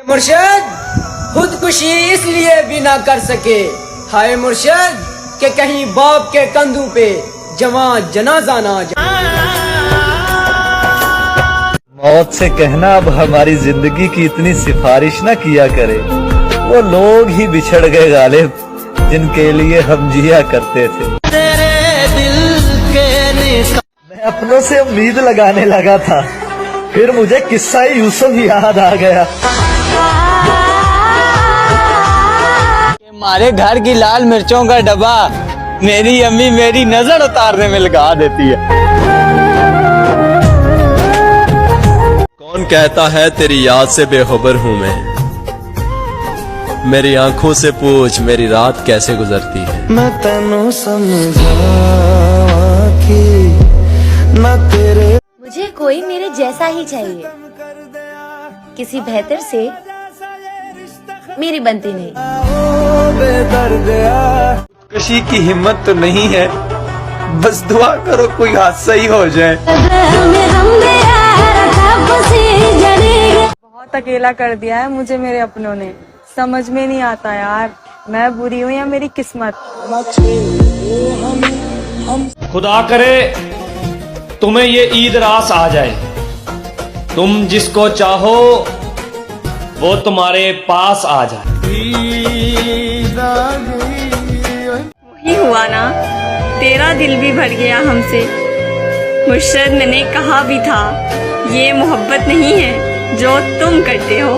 मुर्शिद खुदकुशी इसलिए भी ना कर सके, हाय मुर्शिद कि कहीं बाप के कंधों पे जवान जनाजा ना जाए। मौत से कहना अब हमारी जिंदगी की इतनी सिफारिश ना किया करे, वो लोग ही बिछड़ गए गालिब जिनके लिए हम जिया करते थे। तेरे दिल के मैं अपनों से उम्मीद लगाने लगा था, फिर मुझे किस्सा यूसुफ याद आ गया। हमारे घर की लाल मिर्चों का डब्बा मेरी अम्मी मेरी नजर उतारने में लगा देती है। कौन कहता है तेरी याद से बेखबर हूँ मैं, मेरी आंखों से पूछ मेरी रात कैसे गुजरती है। मैं तेनू समझावा कि ना तेरे मुझे कोई मेरे जैसा ही चाहिए, किसी बेहतर से मेरी बनती नहीं। खुशी की हिम्मत तो नहीं है, बस दुआ करो कोई हादसा ही हो जाए। बहुत अकेला कर दिया है मुझे मेरे अपनों ने, समझ में नहीं आता यार मैं बुरी हूँ या मेरी किस्मत। खुदा करे तुम्हें ये ईद रास आ जाए, तुम जिसको चाहो वो तुम्हारे पास आ जाए। वही हुआ ना, तेरा दिल भी भर गया हमसे। मुर्शद मैंने कहा भी था ये मोहब्बत नहीं है जो तुम करते हो।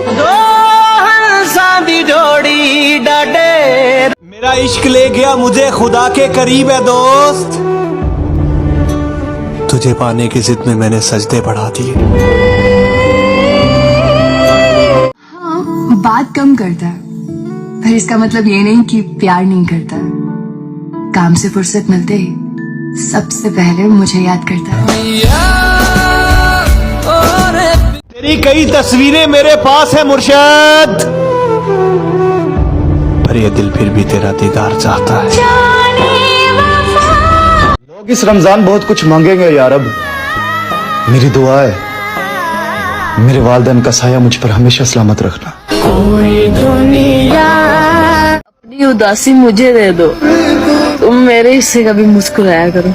जोड़ी डाडे मेरा इश्क ले गया मुझे खुदा के करीब है दोस्त। तुझे पाने की जिद में मैंने सजदे बढ़ा दिए। हाँ, बात कम करता है पर इसका मतलब ये नहीं कि प्यार नहीं करता। काम से फुर्सत मिलते ही सबसे पहले मुझे याद करता है। तेरी कई तस्वीरें मेरे पास है मुर्शद, पर यह दिल फिर भी तेरा दीदार चाहता है। लोग इस रमजान बहुत कुछ मांगेंगे या रब, मेरी दुआ है मेरे वालिदैन का साया मुझ पर हमेशा सलामत रखना। अपनी उदासी मुझे दे दो, तुम मेरे हिस्से का भी मुस्कुराया करो।